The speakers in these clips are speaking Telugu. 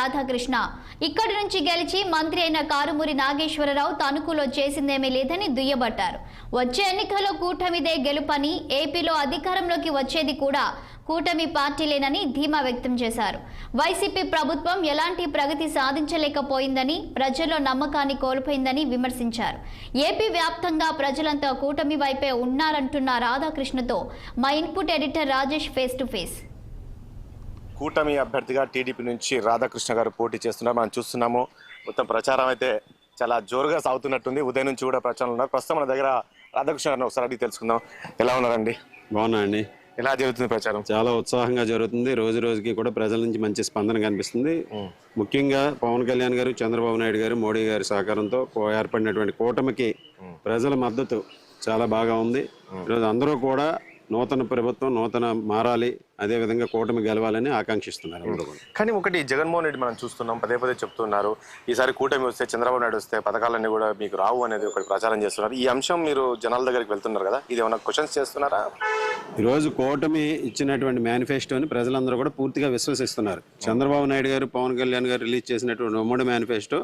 రాధాకృష్ణ ఇక్కడి నుంచి గెలిచి మంత్రి అయిన కారుమూరి నాగేశ్వరరావు తణుకులో చేసిందేమీ లేదని దుయ్యబట్టారు. వచ్చే ఎన్నికల్లో కూటమిదే గెలుపని, ఏపీలో అధికారంలోకి వచ్చేది కూడా కూటమి పార్టీలేనని ధీమా వ్యక్తం చేశారు. వైసీపీ ప్రభుత్వం ఎలాంటి ప్రగతి సాధించలేకపోయిందని, ప్రజల్లో నమ్మకాన్ని కోల్పోయిందని విమర్శించారు. ఏపీ వ్యాప్తంగా ప్రజలంతా కూటమి వైపే ఉన్నారంటున్న రాధాకృష్ణతో మా input editor Rajesh face to face. కూటమి అభ్యర్థిగా టీడీపీ నుంచి రాధాకృష్ణ గారు పోటీ చేస్తున్నారు. మనం చూస్తున్నాము, మొత్తం ప్రచారం అయితే చాలా జోరుగా సాగుతున్నట్టుంది. ఉదయం నుంచి కూడా ప్రచారం ఉన్నారు. ప్రస్తుతం మన దగ్గర రాధాకృష్ణ గారిని ఒకసారి అడిగి తెలుసుకుందాం. ఎలా ఉన్నారండి? బాగున్నా అండి. ఎలా జరుగుతుంది ప్రచారం? చాలా ఉత్సాహంగా జరుగుతుంది. రోజు రోజుకి కూడా ప్రజల నుంచి మంచి స్పందన కనిపిస్తుంది. ముఖ్యంగా పవన్ కళ్యాణ్ గారు, చంద్రబాబు నాయుడు గారు, మోడీ గారి సహకారంతో ఏర్పడినటువంటి కూటమికి ప్రజల మద్దతు చాలా బాగా ఉంది. ఈరోజు అందరూ కూడా నూతన ప్రభుత్వం మారాలి, అదేవిధంగా కూటమి గెలవాలని ఆకాంక్షిస్తున్నారు. కానీ ఒకటి, జగన్మోహన్ రెడ్డి మనం చూస్తున్నాం, పదే పదే చెప్తున్నారు ఈసారి కూటమి వస్తే, చంద్రబాబు నాయుడు వస్తే పథకాలన్నీ కూడా మీకు రావు అనేది ఒకటి ప్రచారం చేస్తున్నారు. ఈ అంశం మీరు జనాల దగ్గరికి వెళ్తున్నారు కదా, ఇది ఏమైనా క్వశ్చన్స్ చేస్తున్నారా? ఈరోజు కూటమి ఇచ్చినటువంటి మేనిఫెస్టోని ప్రజలందరూ కూడా పూర్తిగా విశ్వసిస్తున్నారు. చంద్రబాబు నాయుడు గారు, పవన్ కళ్యాణ్ గారు రిలీజ్ చేసినటువంటి ఉమ్మడి మేనిఫెస్టో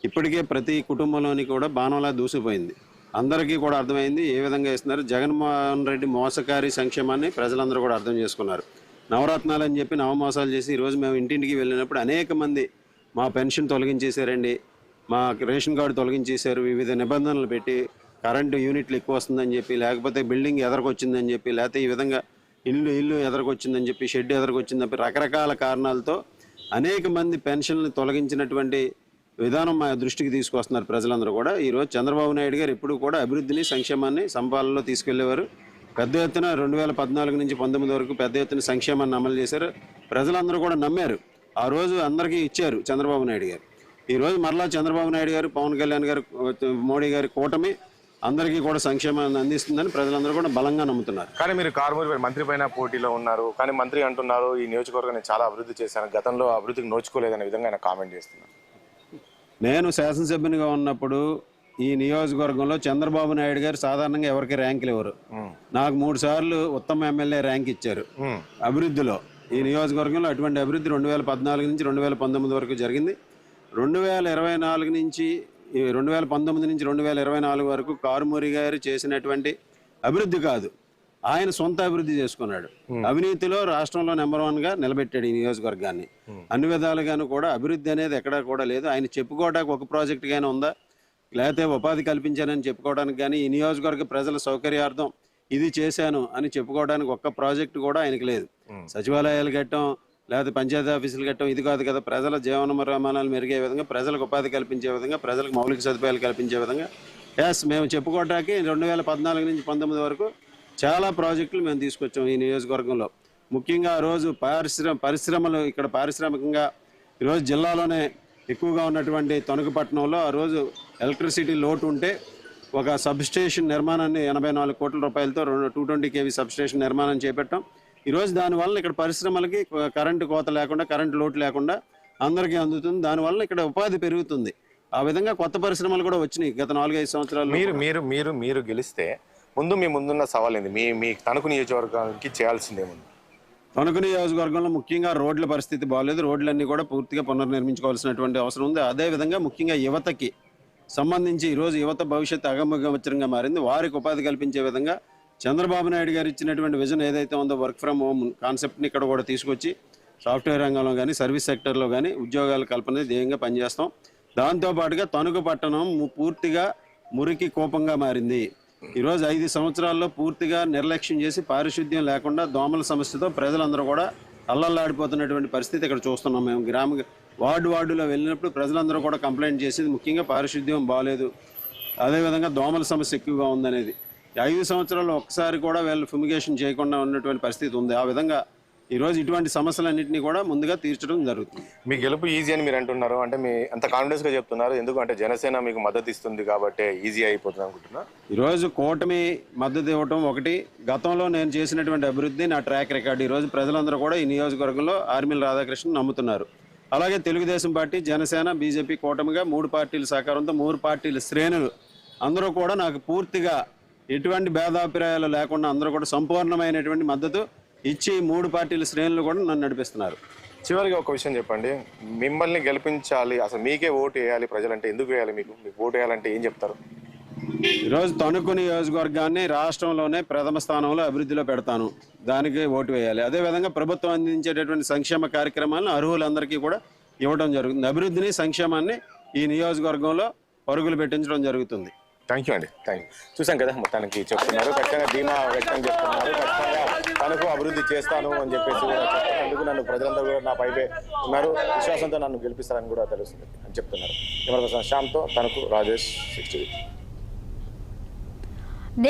ఇప్పటికే ప్రతి కుటుంబంలోని కూడా బాణంలా దూసిపోయింది. అందరికీ కూడా అర్థమైంది ఏ విధంగా ఇస్తున్నారు. జగన్మోహన్ రెడ్డి మోసకారి సంక్షేమాన్ని ప్రజలందరూ కూడా అర్థం చేసుకున్నారు. నవరత్నాలు అని చెప్పి నవమోసాలు చేసి ఈరోజు మేము ఇంటింటికి వెళ్ళినప్పుడు అనేక మంది మా పెన్షన్ తొలగించేశారండి, మా రేషన్ కార్డు తొలగించేశారు, వివిధ నిబంధనలు పెట్టి కరెంటు యూనిట్లు ఎక్కువ వస్తుందని చెప్పి, లేకపోతే బిల్డింగ్ ఎదరకొచ్చిందని చెప్పి, లేకపోతే ఈ విధంగా ఇల్లు ఎదరకొచ్చిందని చెప్పి, షెడ్ ఎదరకొచ్చిందని చెప్పి రకరకాల కారణాలతో అనేక మంది పెన్షన్లు తొలగించినటువంటి విధానం మా దృష్టికి తీసుకొస్తున్నారు ప్రజలందరూ కూడా. ఈరోజు చంద్రబాబు నాయుడు గారు ఎప్పుడు కూడా అభివృద్ధిని, సంక్షేమాన్ని సంపాదనలో తీసుకెళ్లేవారు. పెద్ద ఎత్తున 2014 నుంచి 19 వరకు పెద్ద ఎత్తున సంక్షేమాన్ని అమలు చేశారు. ప్రజలందరూ కూడా నమ్మారు. ఆ రోజు అందరికీ ఇచ్చారు చంద్రబాబు నాయుడు గారు. ఈరోజు మరలా చంద్రబాబు నాయుడు గారు, పవన్ కళ్యాణ్ గారు, మోడీ గారి కూటమి అందరికీ కూడా సంక్షేమాన్ని అందిస్తుందని ప్రజలందరూ కూడా బలంగా నమ్ముతున్నారు. కానీ మీరు కారుమూరి మంత్రి పైన పోటీలో ఉన్నారు, కానీ మంత్రి అంటున్నారు ఈ నియోజకవర్గాన్ని చాలా అభివృద్ధి చేశాను, గతంలో అభివృద్ధికి నోచుకోలేదనే విధంగా ఆయన కామెంట్ చేస్తున్నారు. నేను శాసనసభ్యునిగా ఉన్నప్పుడు ఈ నియోజకవర్గంలో చంద్రబాబు నాయుడు గారు సాధారణంగా ఎవరికి ర్యాంకులు ఇవ్వరు. నాకు 3 సార్లు ఉత్తమ ఎమ్మెల్యే ర్యాంక్ ఇచ్చారు అభివృద్ధిలో. ఈ నియోజకవర్గంలో అటువంటి అభివృద్ధి 2014 నుంచి 2019 వరకు జరిగింది. 2024 నుంచి 2019 నుంచి 2024 వరకు కారుమూరి గారు చేసినటువంటి అభివృద్ధి కాదు, ఆయన సొంత అభివృద్ధి చేసుకున్నాడు. అవినీతిలో రాష్ట్రంలో నెంబర్ 1గా నిలబెట్టాడు ఈ నియోజకవర్గాన్ని. అన్ని విధాలుగాను కూడా అభివృద్ధి అనేది ఎక్కడా కూడా లేదు. ఆయన చెప్పుకోవడానికి ఒక ప్రాజెక్ట్ గానీ ఉందా, లేకపోతే ఉపాధి కల్పించానని చెప్పుకోవడానికి కానీ, ఈ నియోజకవర్గ ప్రజల సౌకర్యార్థం ఇది చేశాను అని చెప్పుకోవడానికి ఒక్క ప్రాజెక్టు కూడా ఆయనకి లేదు. సచివాలయాలు కట్టడం, లేకపోతే పంచాయతీ ఆఫీసులు కట్టడం ఇది కాదు కదా. ప్రజల జీవన ప్రమాణాలు మెరుగే విధంగా, ప్రజలకు ఉపాధి కల్పించే విధంగా, ప్రజలకు మౌలిక సదుపాయాలు కల్పించే విధంగా మేము చెప్పుకోవడానికి 2014 నుంచి 19 వరకు చాలా ప్రాజెక్టులు మేము తీసుకొచ్చాం ఈ నియోజకవర్గంలో. ముఖ్యంగా ఆ రోజు పరిశ్రమలు ఇక్కడ పారిశ్రామికంగా ఈరోజు జిల్లాలోనే ఎక్కువగా ఉన్నటువంటి తణుకు పట్టణంలో ఆ రోజు ఎలక్ట్రిసిటీ లోటు ఉంటే ఒక సబ్స్టేషన్ నిర్మాణాన్ని 84 కోట్ల రూపాయలతో 220 kV సబ్స్టేషన్ నిర్మాణం చేపట్టాం. ఈరోజు దానివల్ల ఇక్కడ పరిశ్రమలకి కరెంటు కోత లేకుండా, కరెంటు లోటు లేకుండా అందరికీ అందుతుంది. దానివల్ల ఇక్కడ ఉపాధి పెరుగుతుంది. ఆ విధంగా కొత్త పరిశ్రమలు కూడా వచ్చినాయి గత 4-5 సంవత్సరాలు. మీరు గెలిస్తే మీ ముందున్న సవాల్ ఏంది? మీ తణుకు నియోజకవర్గానికి చేయాల్సిందేముంది? తణుకు నియోజకవర్గంలో ముఖ్యంగా రోడ్ల పరిస్థితి బాగలేదు. రోడ్లన్నీ కూడా పూర్తిగా పునర్నిర్మించుకోవాల్సినటువంటి అవసరం ఉంది. అదేవిధంగా ముఖ్యంగా యువతకి సంబంధించి ఈరోజు యువత భవిష్యత్తు అగమ్యగోచరంగా మారింది. వారికి ఉపాధి కల్పించే విధంగా చంద్రబాబు నాయుడు గారు ఇచ్చినటువంటి విజన్ ఏదైతే ఉందో, వర్క్ ఫ్రమ్ హోమ్ కాన్సెప్ట్ని ఇక్కడ కూడా తీసుకొచ్చి సాఫ్ట్వేర్ రంగంలో కానీ, సర్వీస్ సెక్టర్లో కానీ ఉద్యోగాల కల్పన ధ్యేయంగా పనిచేస్తాం. దాంతోపాటుగా తణుకు పట్టణం పూర్తిగా మురికి కూపంగా మారింది. ఈరోజు 5 సంవత్సరాల్లో పూర్తిగా నిర్లక్ష్యం చేసి పారిశుద్ధ్యం లేకుండా దోమల సమస్యతో ప్రజలందరూ కూడా అల్లల్లాడిపోతున్నటువంటి పరిస్థితి ఇక్కడ చూస్తున్నాం. మేము వార్డులో వెళ్ళినప్పుడు ప్రజలందరూ కూడా కంప్లైంట్ చేసేది ముఖ్యంగా పారిశుద్ధ్యం బాగాలేదు, అదేవిధంగా దోమల సమస్య ఎక్కువగా ఉందనేది. 5 సంవత్సరాల్లో ఒక్కసారి కూడా వీళ్ళు ఫ్యూమిగేషన్ చేయకుండా ఉన్నటువంటి పరిస్థితి ఉంది. ఆ విధంగా ఈరోజు ఇటువంటి సమస్యలన్నింటినీ కూడా ముందుగా తీర్చడం జరుగుతుంది. మీ గెలుపు ఈజీ అని మీరు అంటున్నారు, అంటే మీ అంత కాన్ఫిడెన్స్గా చెప్తున్నారు ఎందుకంటే జనసేన మీకు మద్దతు ఇస్తుంది కాబట్టి ఈజీ అయిపోతుంది అనుకుంటున్నా? ఈరోజు కూటమి మద్దతు ఇవ్వటం ఒకటి, గతంలో నేను చేసినటువంటి అభివృద్ధి, నా ట్రాక్ రికార్డు ఈరోజు ప్రజలందరూ కూడా ఈ నియోజకవర్గంలో ఆర్మీల రాధాకృష్ణ నమ్ముతున్నారు. అలాగే తెలుగుదేశం పార్టీ, జనసేన, బీజేపీ కూటమిగా 3 పార్టీల సహకారంతో 3 పార్టీల శ్రేణులు అందరూ కూడా నాకు పూర్తిగా ఎటువంటి భేదాభిప్రాయాలు లేకుండా అందరూ కూడా సంపూర్ణమైనటువంటి మద్దతు ఇచ్చి 3 పార్టీల శ్రేణులు కూడా నన్ను నడిపిస్తున్నారు. చివరిగా ఒక విషయం చెప్పండి, మిమ్మల్ని గెలిపించాలి, అసలు మీకే ఓటు వేయాలి ప్రజలంటే ఎందుకు వేయాలి? మీకు ఓటు వేయాలంటే ఏం చెప్తారు? ఈరోజు తణుకు నియోజకవర్గాన్ని రాష్ట్రంలోనే ప్రథమ స్థానంలో అభివృద్ధిలో పెడతాను, దానికి ఓటు వేయాలి. అదేవిధంగా ప్రభుత్వం అందించేటటువంటి సంక్షేమ కార్యక్రమాలను అర్హులందరికీ కూడా ఇవ్వడం జరుగుతుంది. అభివృద్ధిని సంక్షేమాన్ని ఈ నియోజకవర్గంలో పరుగులు పెట్టించడం జరుగుతుంది. థ్యాంక్ యూ అండి, థ్యాంక్ యూ. చూసాం కదా, మొత్తానికి చెప్తున్నారు, ఖచ్చితంగా ధీమా వ్యక్తం చేస్తున్నారు, ఖచ్చితంగా తనకు అభివృద్ధి చేస్తాను అని చెప్పేసి కూడా చెప్తున్నారు. అందుకు నన్ను ప్రజలందరూ కూడా నా పైపే ఉన్నారు, విశ్వాసంతో నన్ను గెలిపిస్తారని కూడా తెలుస్తుంది అని చెప్తున్నారు. కెమెరా పర్సన్ శ్యామ్తో తనకు రాజేష్ 60.